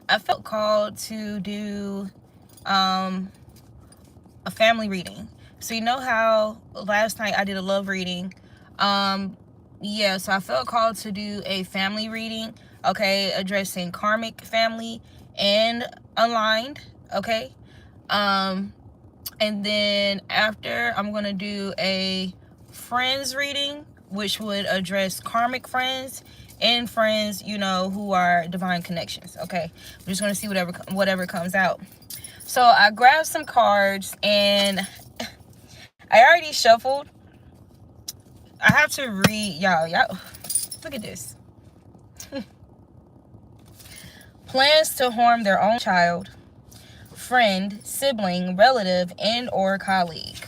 I felt called to do a family reading. So you know how last night I did a love reading. Yeah, so I felt called to do a family reading, okay, addressing karmic family and aligned, okay. Um and then after I'm going to do a friends reading, which would address karmic friends and friends, you know, who are divine connections, okay. I'm just going to see whatever comes out. So I grabbed some cards and I already shuffled. I have to read, y'all look at this. Plans to harm their own child, friend, sibling, relative, and or colleague.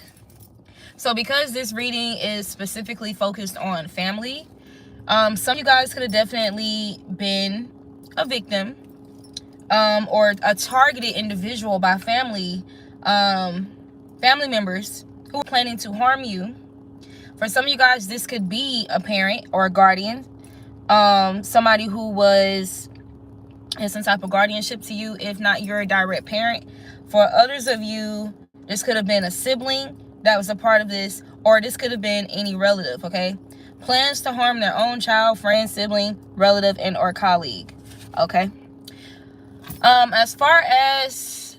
So because this reading is specifically focused on family, some of you guys could have definitely been a victim, or a targeted individual by family members who are planning to harm you. For some of you guys, this could be a parent or a guardian, somebody who was in some type of guardianship to you, if not your direct parent. For others of you, this could have been a sibling that was a part of this, or this could have been any relative, okay? Plans to harm their own child, friend, sibling, relative, and or colleague, okay? As far as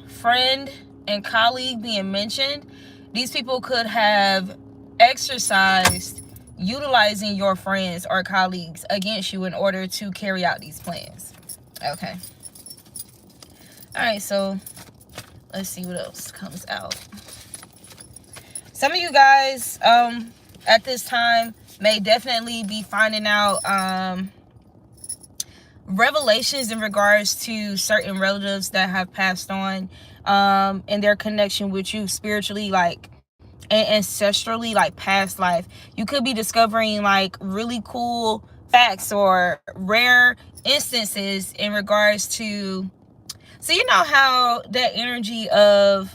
friend and colleague being mentioned, these people could have exercised utilizing your friends or colleagues against you in order to carry out these plans, okay. All right, so let's see what else comes out. Some of you guys at this time may definitely be finding out revelations in regards to certain relatives that have passed on, in their connection with you spiritually, like, and ancestrally, like past life. You could be discovering like really cool facts or rare instances in regards to, so you know how that energy of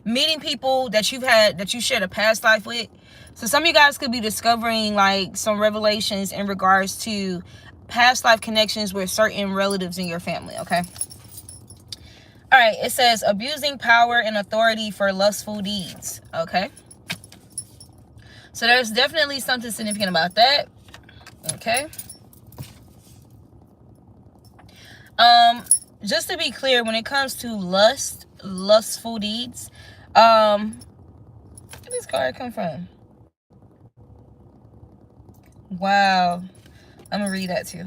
meeting people that you shared a past life with. So some of you guys could be discovering like some revelations in regards to past life connections with certain relatives in your family, okay. All right, it says abusing power and authority for lustful deeds, okay. So there's definitely something significant about that, okay. Just to be clear, when it comes to lustful deeds, where did this card come from? Wow, I'm gonna read that too.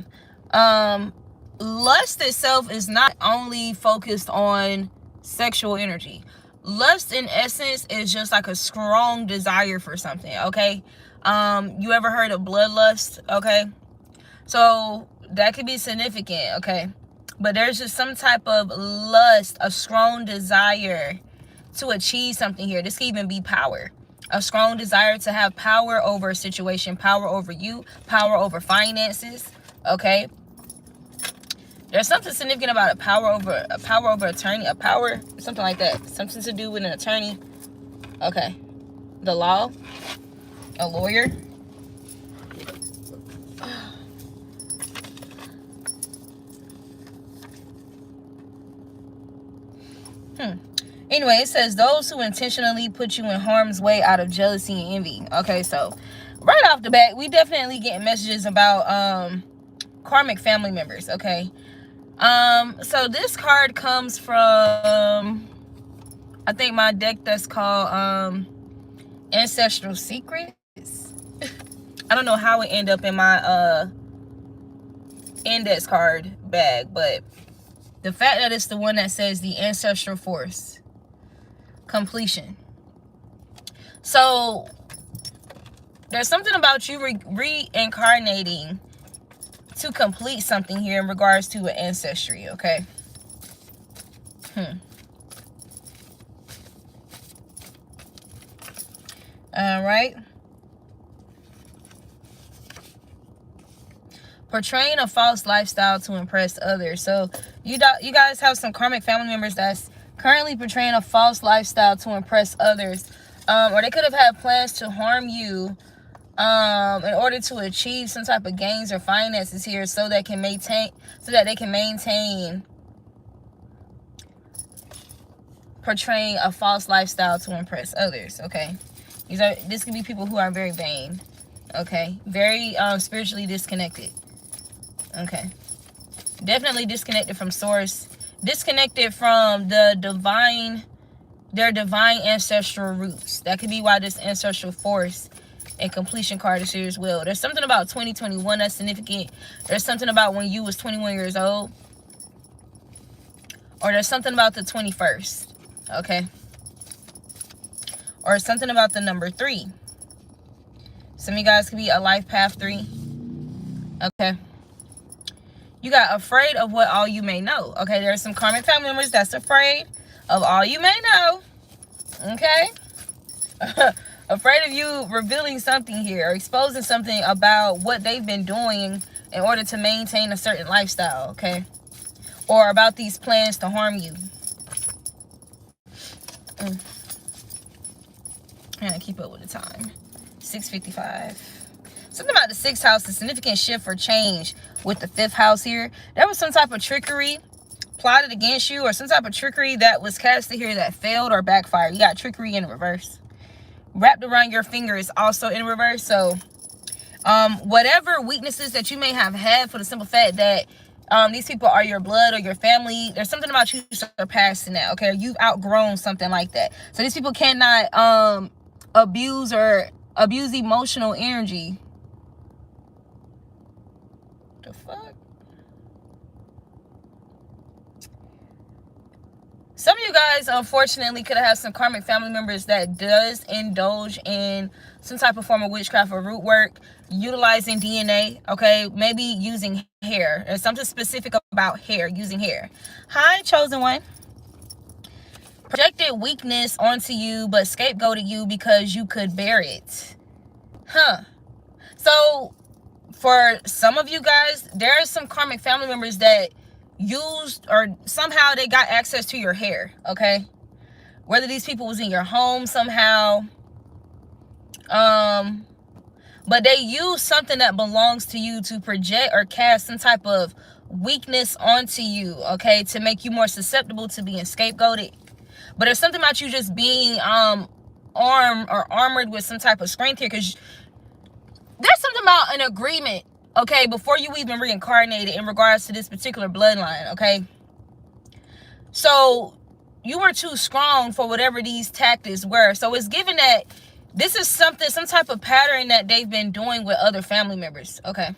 Lust itself is not only focused on sexual energy. Lust in essence is just like a strong desire for something, okay. You ever heard of bloodlust? Okay, so that could be significant, okay. But there's just some type of lust, a strong desire to achieve something here. This could even be power. A strong desire to have power over a situation, power over you, power over finances, okay. There's something significant about a power over attorney, a power, something like that. Something to do with an attorney, okay. The law, a lawyer. Anyway, it says those who intentionally put you in harm's way out of jealousy and envy. Okay, so right off the bat, we definitely getting messages about karmic family members, okay. So this card comes from, I think, my deck that's called Ancestral Secrets. I don't know how it ended up in my index card bag, but the fact that it's the one that says the ancestral force completion. So there's something about you reincarnating to complete something here in regards to an ancestry, okay. All right. Portraying a false lifestyle to impress others. So you guys have some karmic family members that's currently portraying a false lifestyle to impress others, or they could have had plans to harm you in order to achieve some type of gains or finances here, so that they can maintain portraying a false lifestyle to impress others. Okay, this could be people who are very vain. Okay, very spiritually disconnected. Okay, definitely disconnected from source, disconnected from their divine ancestral roots. That could be why this ancestral force and completion card is here as well. There's something about 2021 that's significant. There's something about when you was 21 years old, or there's something about the 21st. Okay, or something about the number 3. Some of you guys could be a life path 3. Okay, you got afraid of what all you may know. Okay, there are some karmic family members that's afraid of all you may know. Okay, afraid of you revealing something here, or exposing something about what they've been doing in order to maintain a certain lifestyle. Okay, or about these plans to harm you. I'm gonna keep up with the time. 6:55. Something about the 6th house, a significant shift or change with the 5th house here. There was some type of trickery plotted against you, or some type of trickery that was casted here that failed or backfired. You got trickery in reverse. Wrapped around your finger is also in reverse. So whatever weaknesses that you may have had, for the simple fact that these people are your blood or your family, there's something about you surpassing that. Okay, you've outgrown something like that. So these people cannot abuse emotional energy. The fuck? Some of you guys, unfortunately, could have some karmic family members that does indulge in some type of form of witchcraft or root work, utilizing DNA, okay? Maybe using hair. There's something specific about hair, using hair. Hi, chosen one. Projected weakness onto you, but scapegoated you because you could bear it. So, for some of you guys, there are some karmic family members that used, or somehow they got access to your hair, okay? Whether these people was in your home somehow, but they use something that belongs to you to project or cast some type of weakness onto you, okay, to make you more susceptible to being scapegoated. But there's something about you just being armed or armored with some type of strength here, because there's something about an agreement, okay, before you even reincarnated in regards to this particular bloodline, okay? So you were too strong for whatever these tactics were. So it's given that this is some type of pattern that they've been doing with other family members, okay?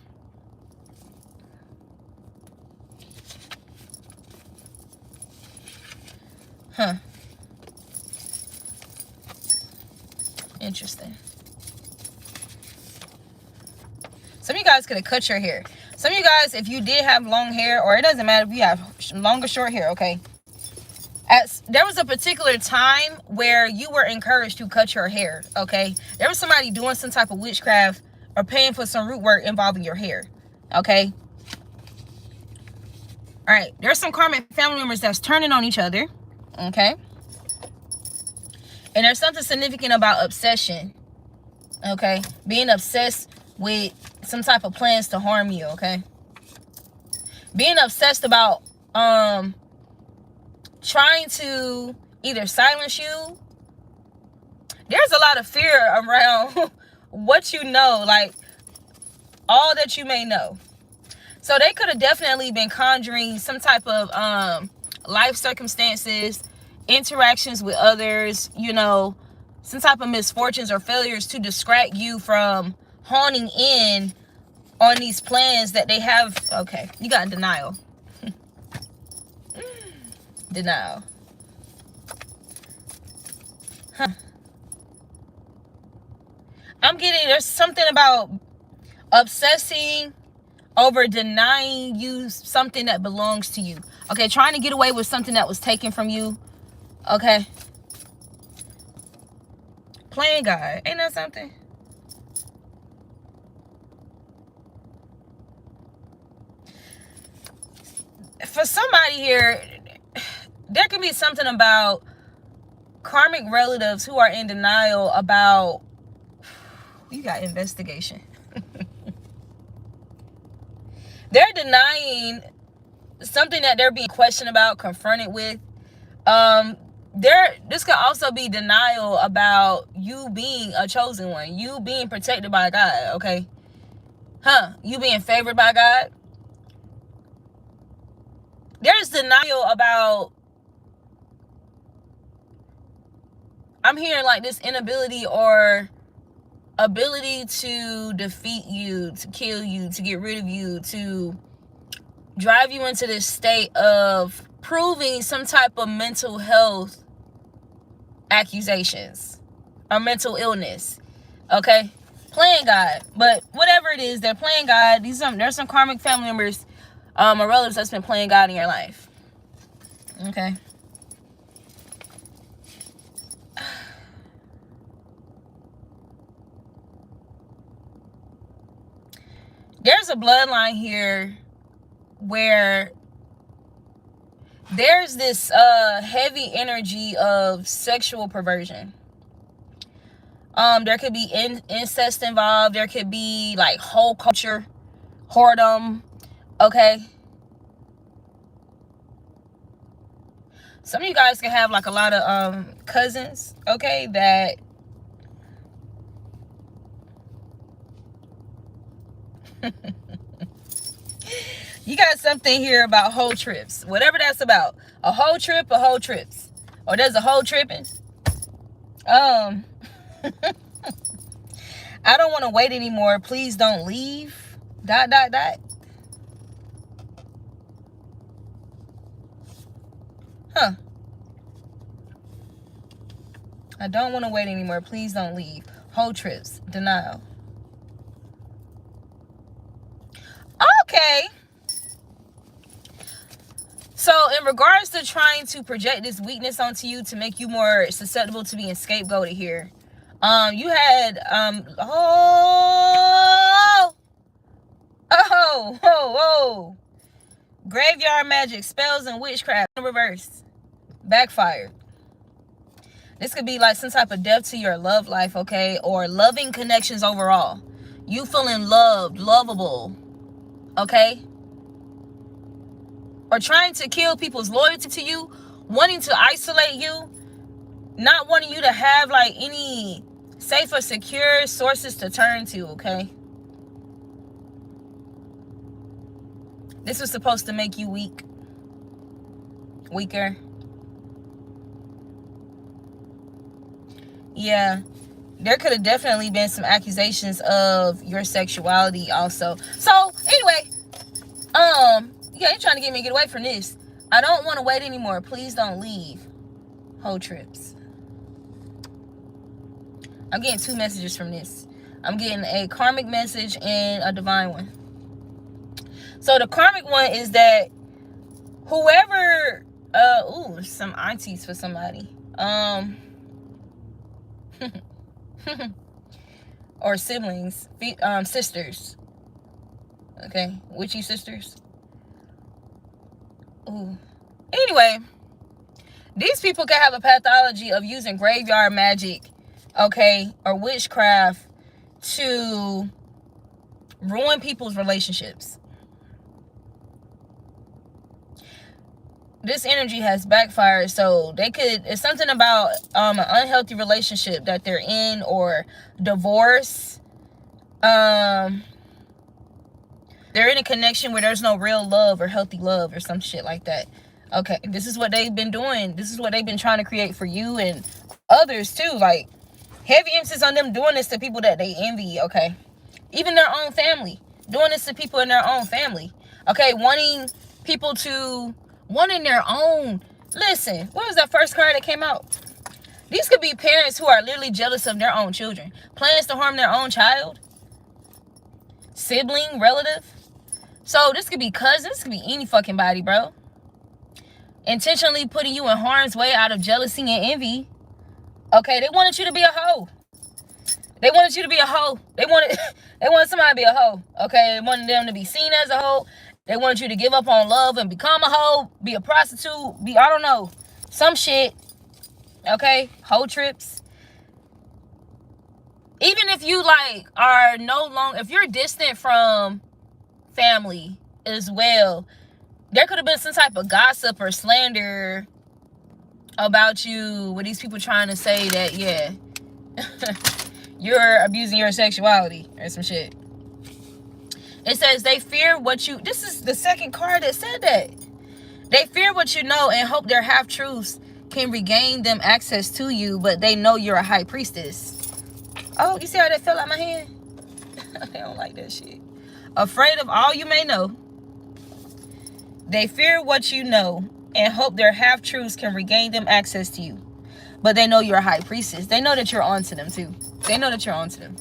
Interesting. Some of you guys could have cut your hair. Some of you guys, if you did have long hair, or it doesn't matter if you have long or short hair, okay? There was a particular time where you were encouraged to cut your hair, okay? There was somebody doing some type of witchcraft or paying for some root work involving your hair, okay? All right, there's some karmic family members that's turning on each other, okay? And there's something significant about obsession, okay? Being obsessed with some type of plans to harm you, okay? Being obsessed about trying to either silence you. There's a lot of fear around what you know, like all that you may know. So they could have definitely been conjuring some type of life circumstances, interactions with others, you know, some type of misfortunes or failures to distract you from honing in on these plans that they have. Okay, you got denial. Denial. I'm getting, there's something about obsessing over denying you something that belongs to you. Okay, trying to get away with something that was taken from you. Okay. Playing God. Ain't that something? For somebody here, there can be something about karmic relatives who are in denial about, You got investigation. They're denying something that they're being questioned about, confronted with. This could also be denial about you being a chosen one, you being protected by God, okay? You being favored by God. There's denial about, I'm hearing like this inability or ability to defeat you, to kill you, to get rid of you, to drive you into this state of proving some type of mental health accusations or mental illness, okay? Playing God. But whatever it is, they're playing God. There's some karmic family members or relatives that's been playing God in your life, okay? There's a bloodline here where there's this heavy energy of sexual perversion. There could be incest involved. There could be like whole culture whoredom, okay? Some of you guys can have like a lot of cousins, okay, that you got something here about whole trips, whatever that's about. A whole trips, or there's a whole tripping. I don't want to wait anymore, please don't leave, ... I don't want to wait anymore, please don't leave. Whole trips, denial. Okay. So in regards to trying to project this weakness onto you to make you more susceptible to being scapegoated here, you had graveyard magic, spells, and witchcraft in reverse, backfired. This could be like some type of death to your love life, okay, or loving connections overall. You feeling loved, lovable, okay, or trying to kill people's loyalty to you, wanting to isolate you, not wanting you to have like any safe or secure sources to turn to, okay? This was supposed to make you weaker. Yeah, there could have definitely been some accusations of your sexuality also. So anyway, yeah, you're trying to get me to get away from this. I don't want to wait anymore, please don't leave. Whole trips. I'm getting two messages from this. I'm getting a karmic message and a divine one. So the karmic one is that whoever, some aunties for somebody, or siblings, sisters, okay, witchy sisters. Ooh. Anyway, these people can have a pathology of using graveyard magic, okay, or witchcraft to ruin people's relationships. This energy has backfired, so they could, it's something about an unhealthy relationship that they're in, or divorce. They're in a connection where there's no real love or healthy love or some shit like that. Okay, this is what they've been doing. This is what they've been trying to create for you and others too. Like, heavy emphasis on them doing this to people that they envy, okay? Even their own family. Doing this to people in their own family. Okay, wanting their own. Listen, what was that first card that came out? These could be parents who are literally jealous of their own children. Plans to harm their own child. Sibling, relative. So this could be cousins. This could be any fucking body, bro. Intentionally putting you in harm's way out of jealousy and envy. Okay, they wanted you to be a hoe. They wanted you to be a hoe. They wanted somebody to be a hoe. Okay, they wanted them to be seen as a hoe. They wanted you to give up on love and become a hoe, be a prostitute, I don't know, some shit. Okay, hoe trips. Even if you like are no longer, if you're distant from family as well, there could have been some type of gossip or slander about you with these people trying to say that, yeah, you're abusing your sexuality or some shit. It says they fear what you, this is the second card that said that. They fear what you know and hope their half-truths can regain them access to you, but they know you're a high priestess. Oh, you see how that fell out my hand? I don't like that shit. Afraid of all you may know. They fear what you know and hope their half-truths can regain them access to you, but they know you're a high priestess. They know that you're onto them too. They know that you're onto them.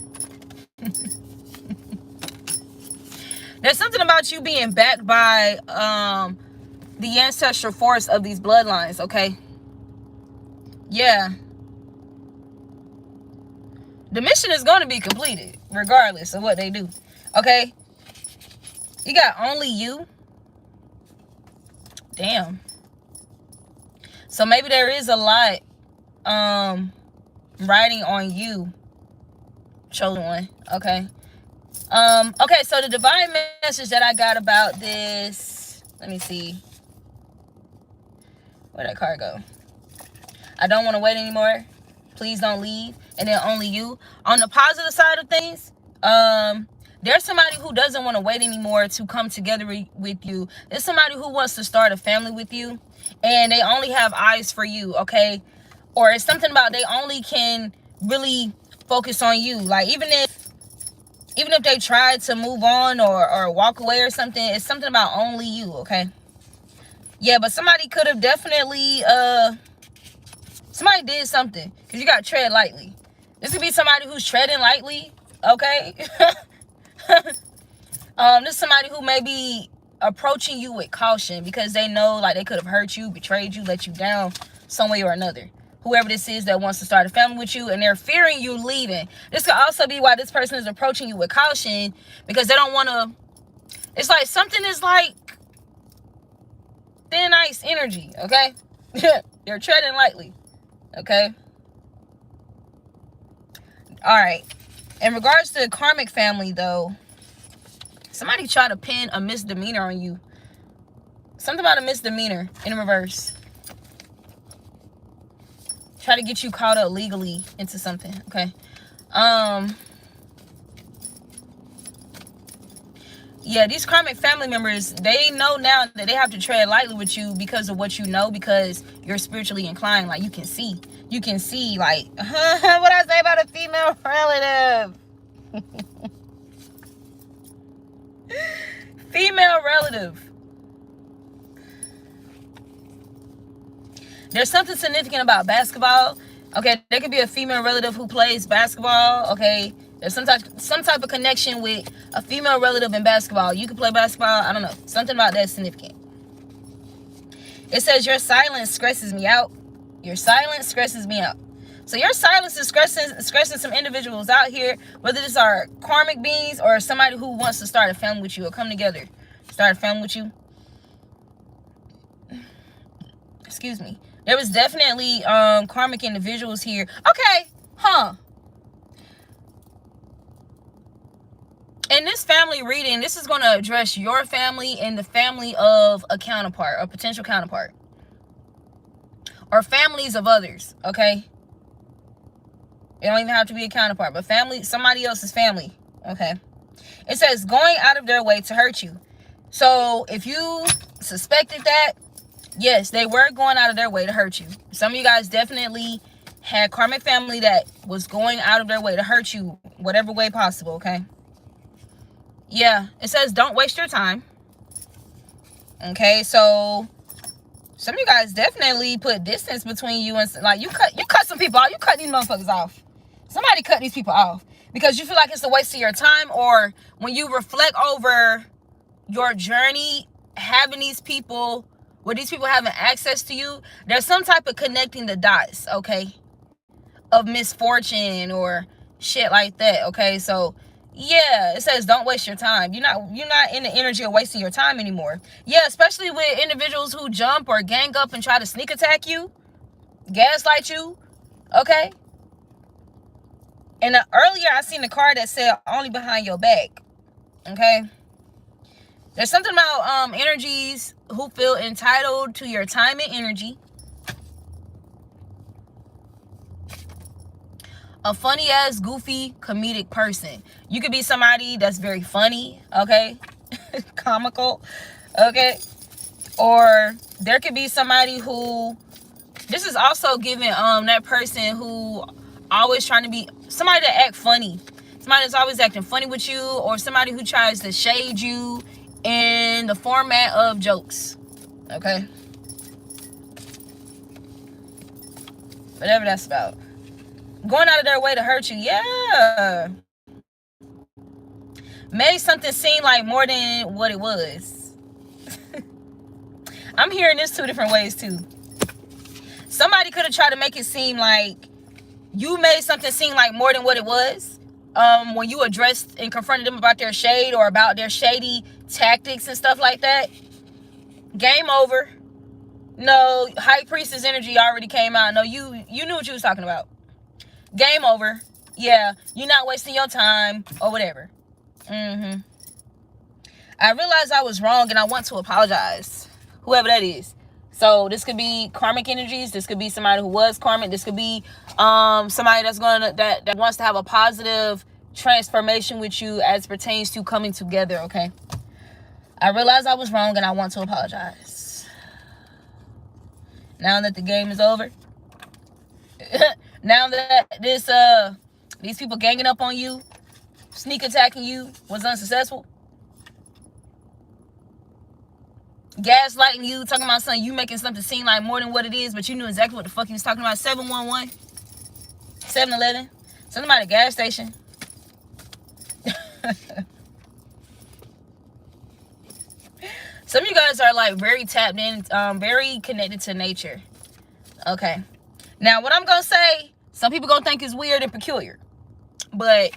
There's something about you being backed by the ancestral force of these bloodlines, okay? Yeah. The mission is going to be completed regardless of what they do, okay? You got only you. Damn. So maybe there is a lot riding on you, chosen one, okay? Okay, so the divine message that I got about this, let me see. Where'd that card go? I don't want to wait anymore. Please don't leave. And then only you. On the positive side of things, there's somebody who doesn't want to wait anymore to come together with you. There's somebody who wants to start a family with you, and they only have eyes for you, okay? Or it's something about they only can really focus on you. Like, even if they tried to move on or walk away or something, it's something about only you, okay? Yeah, but somebody could have definitely, somebody did something. Because you got to tread lightly. This could be somebody who's treading lightly, okay? This is somebody who may be approaching you with caution because they know, like, they could have hurt you, betrayed you, let you down some way or another. Whoever this is that wants to start a family with you, and they're fearing you leaving. This could also be why this person is approaching you with caution, because they don't want to, it's like something is like thin ice energy, okay? They're treading lightly, okay? All right. In regards to the karmic family, though, somebody tried to pin a misdemeanor on you. Something about a misdemeanor in reverse. Try to get you caught up legally into something, okay? Yeah, these karmic family members, they know now that they have to tread lightly with you because of what you know, because you're spiritually inclined. Like, you can see, like, what I say about a female relative. Female relative. There's something significant about basketball. Okay, there could be a female relative who plays basketball. Okay, there's some type of connection with a female relative in basketball. You could play basketball. I don't know. Something about that is significant. It says your silence stresses me out. Your silence stresses me out. So your silence is stressing some individuals out here, whether these are karmic beings or somebody who wants to start a family with you or come together, start a family with you. Excuse me. There was definitely karmic individuals here. Okay, In this family reading, this is going to address your family and the family of a counterpart, a potential counterpart. Or families of others, okay? It don't even have to be a counterpart, but family, somebody else's family, okay? It says going out of their way to hurt you. So if you suspected that, yes, they were going out of their way to hurt you. Some of you guys definitely had karmic family that was going out of their way to hurt you, whatever way possible, okay? Yeah, it says don't waste your time. Okay, so some of you guys definitely put distance between you and, like, you cut some people off. You cut these motherfuckers off. Somebody cut these people off because you feel like it's a waste of your time, or when you reflect over your journey, having these people, where these people having access to you, there's some type of connecting the dots, okay, of misfortune or shit like that, okay? So yeah, it says don't waste your time. You're not in the energy of wasting your time anymore. Yeah, especially with individuals who jump or gang up and try to sneak attack you, gaslight you, okay? And earlier I seen the card that said only behind your back. Okay. There's something about energies who feel entitled to your time and energy. A funny ass, goofy, comedic person. You could be somebody that's very funny, okay? Comical, okay? Or there could be somebody who, this is also giving that person who always trying to be somebody that act funny. Somebody that's always acting funny with you, or somebody who tries to shade you in the format of jokes, okay? Whatever that's about. Going out of their way to hurt you, yeah. Made something seem like more than what it was. I'm hearing this two different ways too. Somebody could have tried to make it seem like you made something seem like more than what it was. When you addressed and confronted them about their shade or about their shady tactics and stuff like that. Game over. No, High Priestess energy already came out. No, you knew what you was talking about. Game over. Yeah, you're not wasting your time or whatever. I realized I was wrong and I want to apologize. Whoever that is. So this could be karmic energies. This could be somebody who was karmic. This could be somebody that's that wants to have a positive transformation with you as pertains to coming together, okay? I realized I was wrong and I want to apologize. Now that the game is over. Now that these people ganging up on you, sneak attacking you was unsuccessful. Gaslighting you, talking about something, you making something seem like more than what it is, but you knew exactly what the fuck you was talking about. 711, 7-Eleven, something about a gas station. Some of you guys are like very tapped in, very connected to nature. Okay. Now, what I'm going to say, some people going to think it's weird and peculiar, but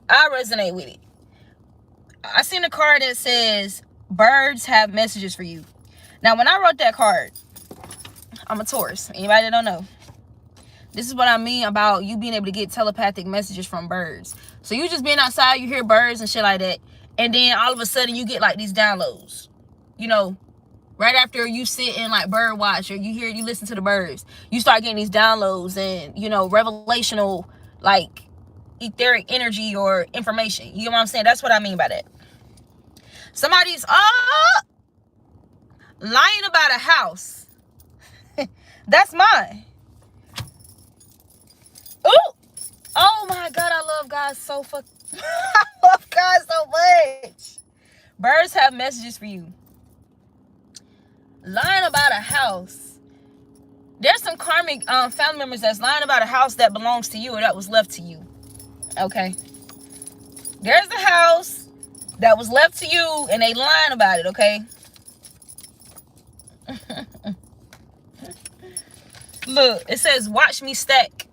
I resonate with it. I seen a card that says, birds have messages for you. Now, when I wrote that card, I'm a Taurus. Anybody that don't know. This is what I mean about you being able to get telepathic messages from birds. So you just being outside, you hear birds and shit like that. And then all of a sudden you get like these downloads. You know, right after you sit and like bird watch or you listen to the birds, you start getting these downloads and, you know, revelational, like etheric energy or information. You know what I'm saying? That's what I mean by that. Somebody's lying about a house. That's mine. Ooh. Oh my God, I love God so fuck. I love God so much. Birds have messages for you. Lying about a house. There's some karmic family members that's lying about a house that belongs to you or that was left to you. Okay. There's a house that was left to you and they lying about it, okay? Look, it says, watch me stack.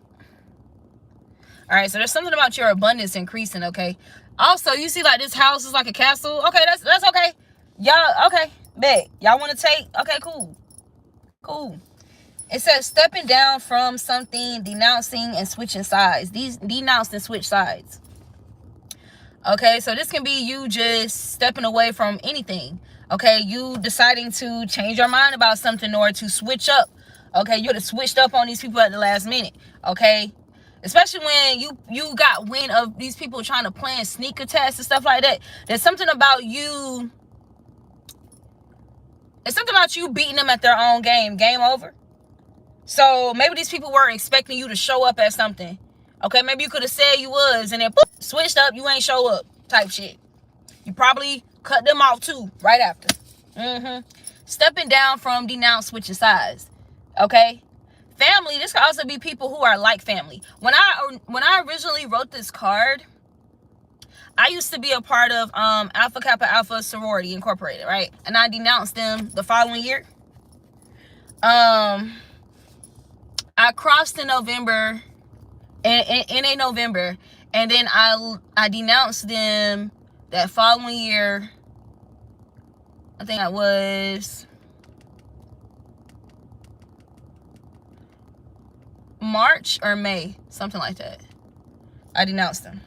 All right, so there's something about your abundance increasing, okay? Also, you see like this house is like a castle. Okay, that's okay. Y'all, okay, bet. Y'all want to take? Okay, cool. Cool. It says stepping down from something, denouncing and switching sides. These denounce and switch sides. Okay, so this can be you just stepping away from anything. Okay, you deciding to change your mind about something or to switch up. Okay, you would have switched up on these people at the last minute. Okay, especially when you got wind of these people trying to plan sneak attacks and stuff like that. There's something about you. It's something about you beating them at their own game. Game over. So maybe these people were expecting you to show up at something. Okay, maybe you could have said you was and then switched up, you ain't show up type shit. You probably cut them off too right after. Stepping down from denounce, switching sides. Okay? Family, this could also be people who are like family. When I originally wrote this card, I used to be a part of Alpha Kappa Alpha Sorority Incorporated, right? And I denounced them the following year. I crossed in November, in a November, and then I denounced them that following year. I think that was March or May, something like that. I denounced them.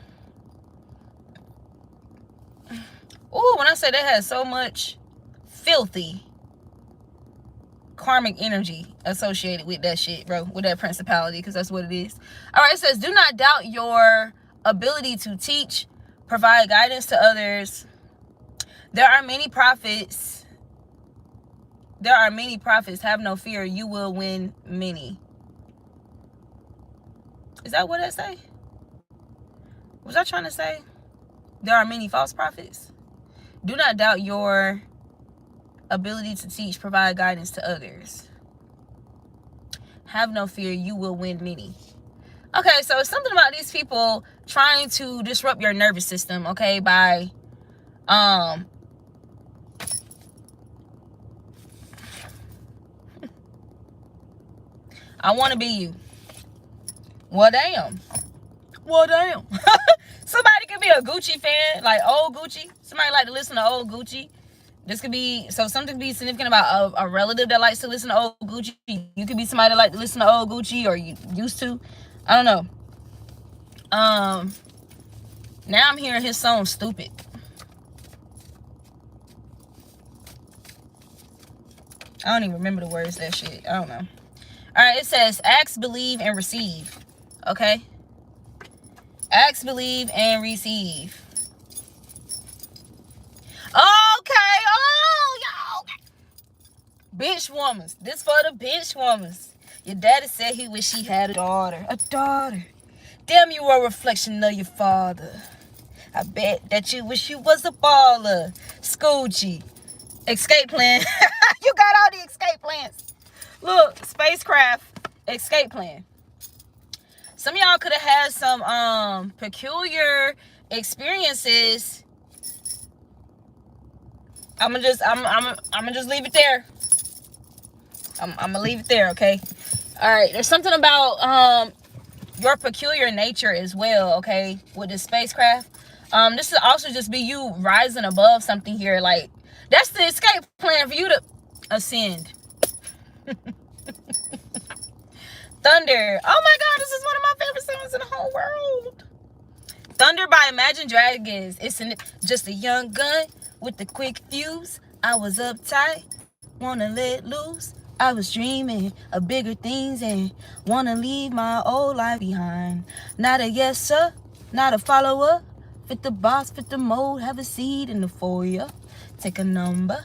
Ooh, when I say they had so much filthy karmic energy associated with that shit, bro, with that principality, because that's what it is. All right, it says, do not doubt your ability to teach, provide guidance to others. There are many prophets. Have no fear. You will win many. Is that what it say? Was I trying to say there are many false prophets? Do not doubt your ability to teach, provide guidance to others. Have no fear. You will win many. Okay, so it's something about these people trying to disrupt your nervous system, okay, by I want to be you. Well, damn. Somebody could be a Gucci fan, like old Gucci. Somebody like to listen to old Gucci. This could be, so something could be significant about a relative that likes to listen to old Gucci. You could be somebody that like to listen to old Gucci, or you used to. I don't know. Now I'm hearing his song Stupid. I don't even remember the words of that shit. I don't know. All right, it says ask, believe, and receive. Okay? Ask, believe, and receive. Okay. Oh, yo. Bitch woman's. This for the bitch woman's. Your daddy said he wish he had a daughter. A daughter. Damn, you are a reflection of your father. I bet that you wish you was a baller. Scoochie. Escape plan. You got all the escape plans. Look, spacecraft. Escape plan. Some of y'all could have had some peculiar experiences. I'm gonna just leave it there. I'm gonna leave it there, okay? All right, there's something about your peculiar nature as well, okay, with this spacecraft. This will also just be you rising above something here. Like, that's the escape plan for you to ascend. Thunder. Oh my God, this is one of my favorite songs in the whole world. Thunder by Imagine Dragons. It's just a young gun with the quick fuse. I was uptight, wanna let loose. I was dreaming of bigger things and wanna leave my old life behind. Not a yes sir, not a follower. Fit the box, fit the mold, have a seat in the foyer. Take a number.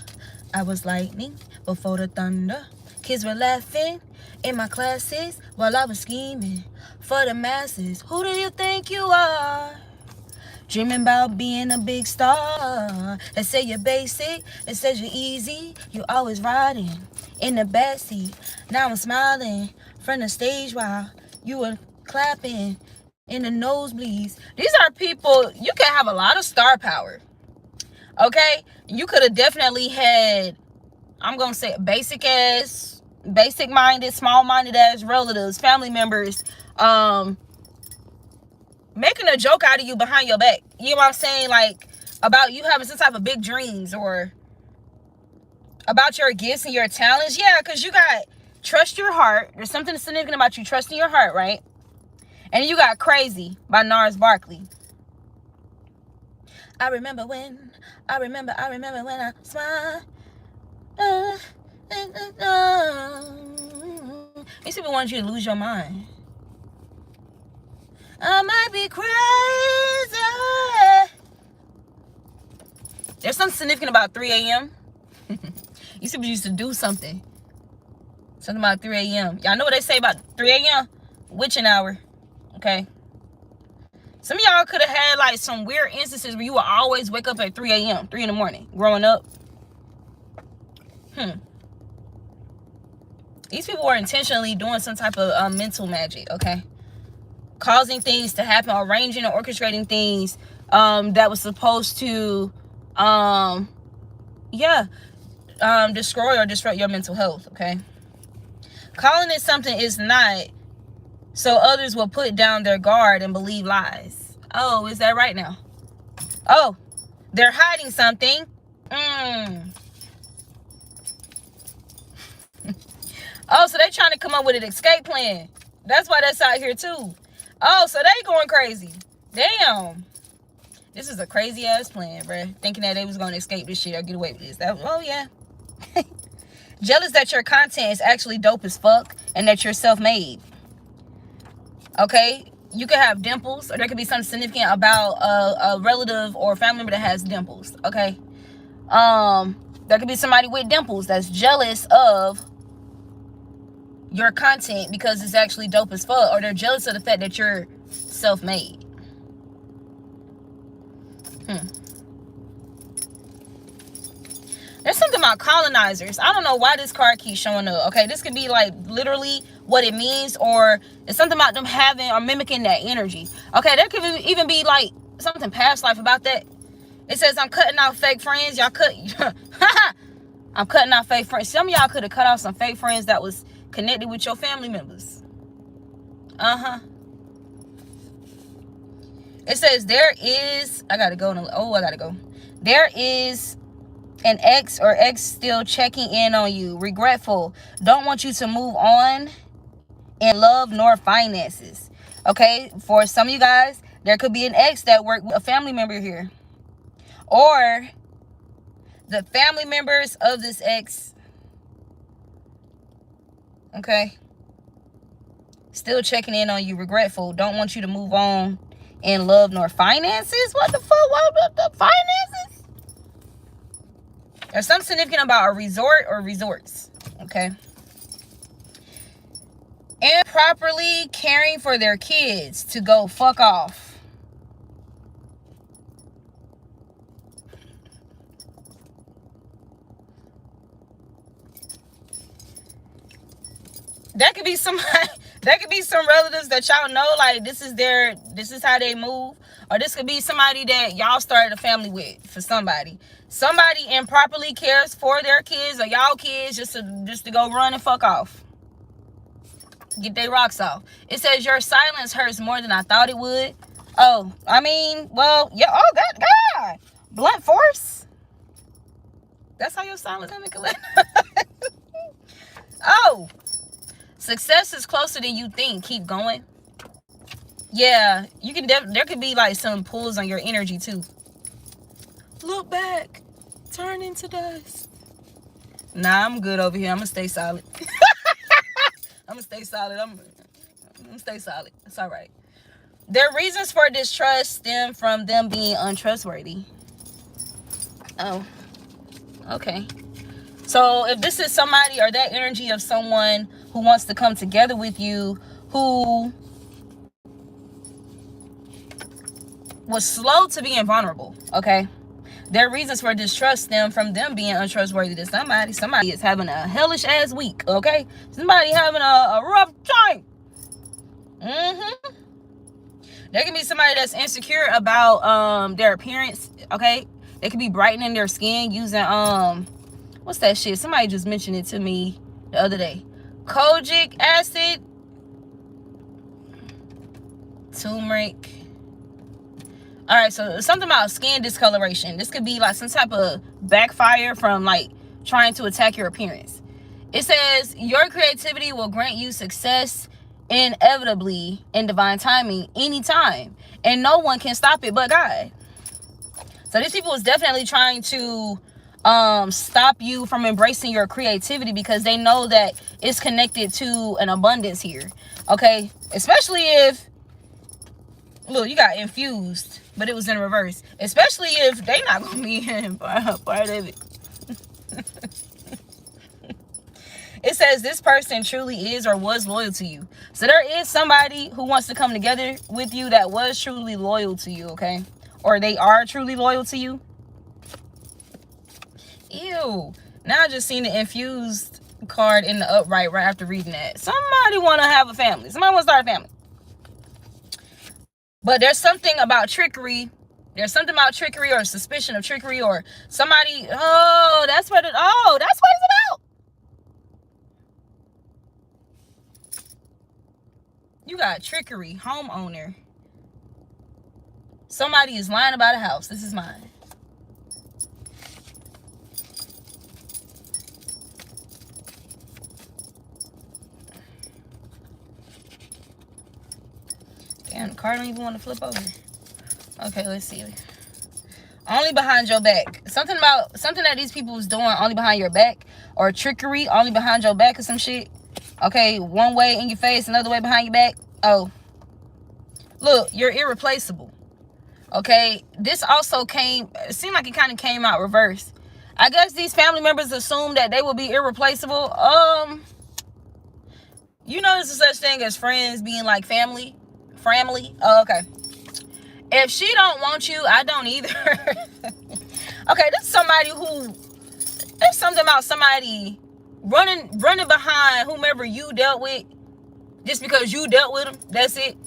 I was lightning before the thunder. Kids were laughing in my classes while I was scheming for the masses. Who do you think you are? Dreaming about being a big star. They say you're basic, they say you're easy. You always riding in the backseat. Now I'm smiling from the stage while you were clapping in the nosebleeds. These are people, you can have a lot of star power. Okay? You could have definitely had, I'm going to say, basic-minded, small-minded ass relatives, family members, making a joke out of you behind your back. You know what I'm saying? Like, about you having some type of big dreams, or about your gifts and your talents. Yeah, because you got trust your heart. There's something significant about you trusting your heart, right? And you got Crazy by Gnarls Barkley. I remember when I smiled. These people want you to lose your mind. I might be crazy. There's something significant about 3 a.m. These people used to do something. Something about 3 a.m. Y'all know what they say about 3 a.m.? Witching hour. Okay. Some of y'all could have had like some weird instances where you would always wake up at 3 a.m., 3 in the morning, growing up. These people were intentionally doing some type of mental magic, okay? Causing things to happen, arranging or orchestrating things that was supposed to, destroy or disrupt your mental health, okay? Calling it something is not, so others will put down their guard and believe lies. Oh, is that right now? Oh, they're hiding something. Oh, so they trying to come up with an escape plan. That's why that's out here too. Oh, so they going crazy. Damn. This is a crazy ass plan, bruh. Thinking that they was gonna escape this shit or get away with this. Oh yeah. Jealous that your content is actually dope as fuck and that you're self-made. Okay? You could have dimples, or there could be something significant about a relative or family member that has dimples. Okay? There could be somebody with dimples that's jealous of your content because it's actually dope as fuck, or they're jealous of the fact that you're self-made. There's something about colonizers. I don't know why this card keeps showing up. Okay, this could be like literally what it means, or it's something about them having or mimicking that energy. Okay, there could even be like something past life about that. It says, I'm cutting out fake friends. Y'all cut. I'm cutting out fake friends. Some of y'all could have cut off some fake friends that was connected with your family members. It says there is, I gotta go. There is an ex or ex still checking in on you, regretful, don't want you to move on in love nor finances. Okay, for some of you guys, there could be an ex that worked with a family member here, or the family members of this ex, okay, still checking in on you, regretful, don't want you to move on in love nor finances. What the fuck? What the finances? There's something significant about a resort or resorts. Okay. Improperly caring for their kids to go fuck off. That could be somebody, that could be some relatives that y'all know, like this is how they move. Or this could be somebody that y'all started a family with. For somebody improperly cares for their kids or y'all kids just to go run and fuck off. Get their rocks off. It says your silence hurts more than I thought it would. Oh, I mean, well, yeah. Oh, God. Blunt force. That's how your silence is collect. Oh, success is closer than you think. Keep going. Yeah, you can. There could be like some pulls on your energy too. Look back, turn into dust. Nah, I'm good over here. I'm gonna stay solid. I'm gonna stay solid. I'm gonna stay solid. It's all right. Their reasons for distrust stem from them being untrustworthy. Oh, okay. So if this is somebody or that energy of someone who wants to come together with you, who was slow to being vulnerable, okay? Their reasons for distrust stem from them being untrustworthy to somebody. Somebody is having a hellish ass week, okay? Somebody having a rough time. There can be somebody that's insecure about their appearance, okay? They could be brightening their skin using what's that shit? Somebody just mentioned it to me the other day. Kojic acid, turmeric. All right, so something about skin discoloration. This could be like some type of backfire from like trying to attack your appearance. It says your creativity will grant you success inevitably in divine timing anytime, and no one can stop it but God. So these people is definitely trying to stop you from embracing your creativity because they know that it's connected to an abundance here. Okay, especially if, look, you got infused, but it was in reverse. Especially if they not gonna be part of it. It says this person truly is or was loyal to you. So there is somebody who wants to come together with you that was truly loyal to you, okay? Or they are truly loyal to you. Ew. Now I just seen the infused card in the upright right after reading that. Somebody want to have a family. Somebody want to start a family. But there's something about trickery. There's something about trickery or suspicion of trickery or somebody. Oh, that's what it's about. You got trickery, homeowner. Somebody is lying about a house. This is mine. Damn, the card don't even want to flip over. Okay, let's see. Only behind your back. Something that these people was doing only behind your back, or trickery only behind your back or some shit. Okay, one way in your face, another way behind your back. Oh, look, you're irreplaceable. Okay, this also it seemed like it kind of came out reverse. I guess these family members assumed that they will be irreplaceable. You know there's a such thing as friends being like family. Oh, okay. If she don't want you, I don't either. Okay, this is somebody who, there's something about somebody running behind whomever you dealt with just because you dealt with them. That's it.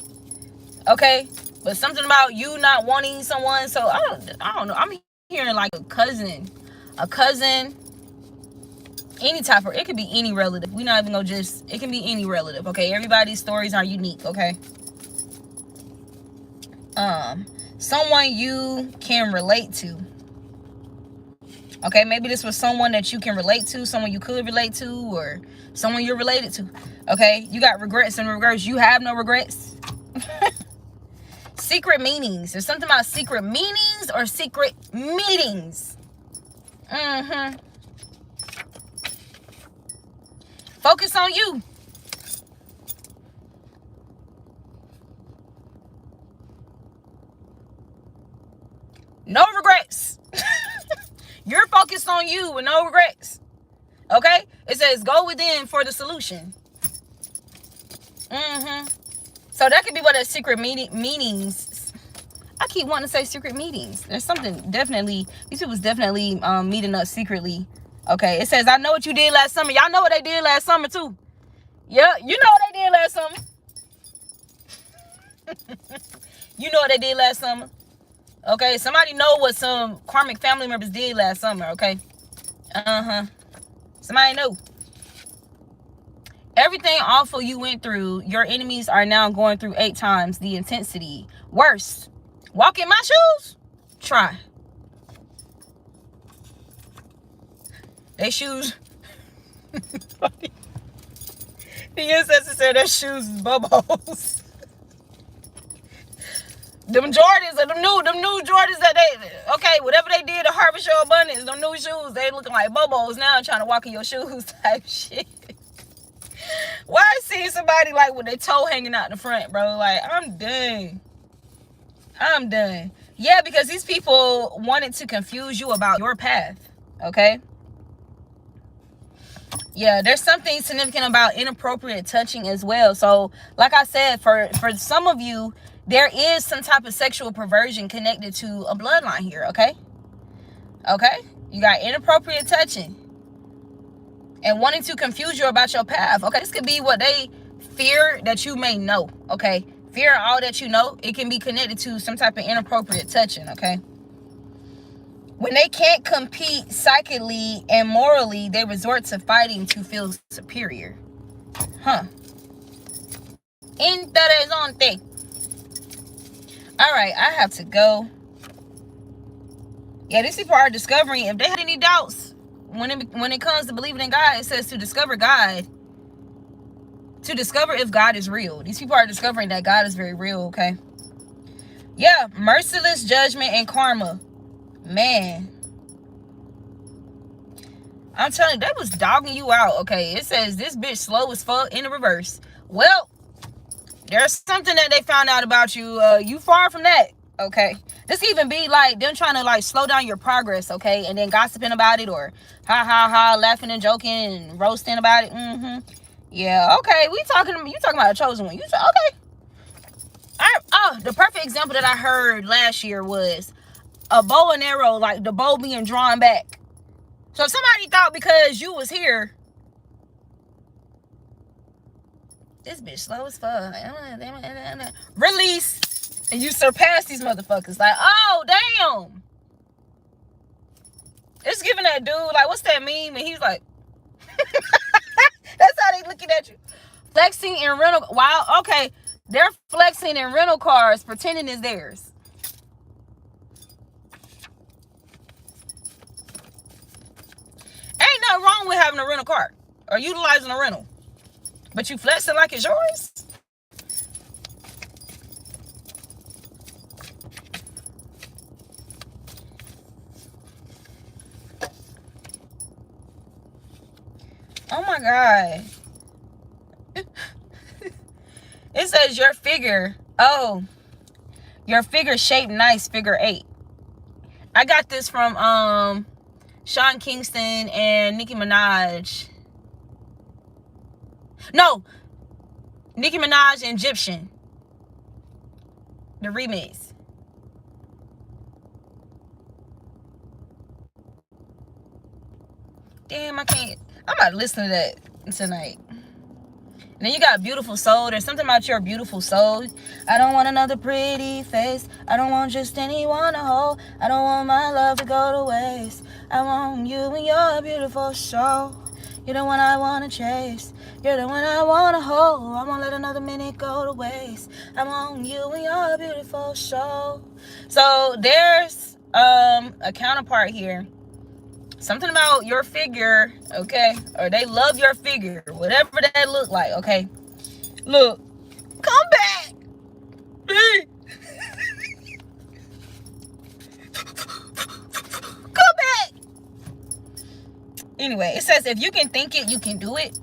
Okay, but something about you not wanting someone. So I don't know. I'm hearing like a cousin, any type of, it could be any relative. We're not even gonna it can be any relative. Okay, everybody's stories are unique. Okay. Someone you can relate to. Okay, maybe this was someone that you can relate to, someone you could relate to, or someone you're related to. Okay, you got regrets and regrets. You have no regrets. Secret meanings. There's something about secret meanings or secret meetings. Focus on you. No regrets. You're focused on you with no regrets. Okay? It says go within for the solution. So that could be what a secret meanings. I keep wanting to say secret meetings. There's something definitely, these people's definitely meeting up secretly. Okay, it says I know what you did last summer. Y'all know what they did last summer too. Yeah, you know what they did last summer. You know what they did last summer. Okay, somebody know what some karmic family members did last summer. Okay. Somebody know. Everything awful you went through, your enemies are now going through 8 times the intensity. Worse. Walk in my shoes? Try. They shoes. The ancestor said their shoes is bubbles. Them Jordans are them new Jordans that they, okay, whatever they did to harvest your abundance, them new shoes, they looking like bubbles now trying to walk in your shoes type shit. Why I see somebody like with their toe hanging out in the front, bro? Like, I'm done. Yeah, because these people wanted to confuse you about your path, okay? Yeah, there's something significant about inappropriate touching as well. So, like I said, for some of you, there is some type of sexual perversion connected to a bloodline here, okay? Okay? You got inappropriate touching and wanting to confuse you about your path. Okay, this could be what they fear that you may know, okay? Fear all that you know. It can be connected to some type of inappropriate touching, okay? When they can't compete psychically and morally, they resort to fighting to feel superior. Huh. Interesante. All right, I have to go. Yeah, these people are discovering. If they had any doubts when it comes to believing in God, it says to discover God. To discover if God is real. These people are discovering that God is very real, okay? Yeah, merciless judgment and karma. Man. I'm telling you, that was dogging you out, okay? It says this bitch slow as fuck in the reverse. Well, there's something that they found out about you. You far from that, okay? This even be like them trying to like slow down your progress, okay? And then gossiping about it, or laughing and joking and roasting about it. Yeah, okay. You talking about a chosen one. You say, okay. The perfect example that I heard last year was a bow and arrow, like the bow being drawn back. So if somebody thought because you was here, this bitch slow as fuck. Release. And you surpass these motherfuckers. Like, oh, damn. It's giving that dude, like, what's that meme? And he's like, that's how they looking at you. Flexing in rental. Wow, okay. They're flexing in rental cars, pretending it's theirs. Ain't nothing wrong with having a rental car or utilizing a rental. But you flexing like it's yours? Oh my God. It says your figure. Oh, your figure shaped nice, figure 8. I got this from Sean Kingston and Nicki Minaj. No, Nicki Minaj and Egyptian. The remix. Damn, I can't. I'm about to listen to that tonight. And then you got beautiful soul. There's something about your beautiful soul. I don't want another pretty face. I don't want just anyone to hold. I don't want my love to go to waste. I want you and your beautiful soul. You're the one I want to chase. You're the one I want to hold. I won't let another minute go to waste. I want you and your beautiful soul. So there's a counterpart here. Something about your figure, okay? Or they love your figure, whatever that look like, okay? Look, come back. Come back. Anyway, it says if you can think it, you can do it.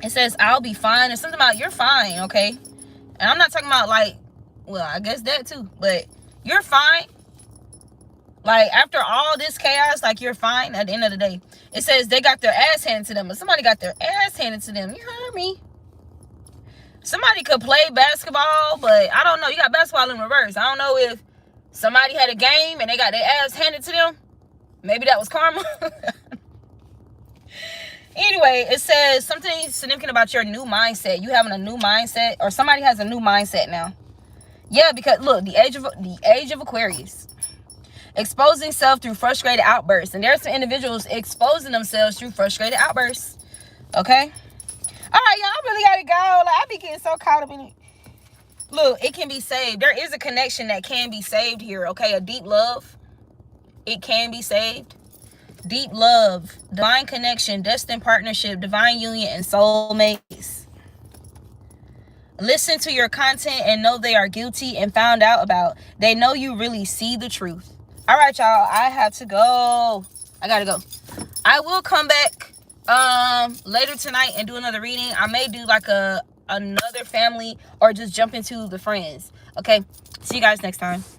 It says I'll be fine. It's something about you're fine, okay? And I'm not talking about like, well, I guess that too, but you're fine. Like, after all this chaos, like, you're fine at the end of the day. It says they got their ass handed to them. But somebody got their ass handed to them. You heard me? Somebody could play basketball, but I don't know. You got basketball in reverse. I don't know if somebody had a game and they got their ass handed to them. Maybe that was karma. Anyway, it says something significant about your new mindset. You having a new mindset, or somebody has a new mindset now. Yeah, because, look, the age of Aquarius. Exposing self through frustrated outbursts. And there's some individuals exposing themselves through frustrated outbursts. Okay? All right, y'all. I really got to go. Like, I be getting so caught up in it. Look, it can be saved. There is a connection that can be saved here. Okay? A deep love. It can be saved. Deep love. Divine connection. Destined partnership. Divine union. And soulmates. Listen to your content and know they are guilty and found out about. They know you really see the truth. All right, y'all. I have to go. I gotta go. I will come back later tonight and do another reading. I may do like another family or just jump into the friends. Okay. See you guys next time.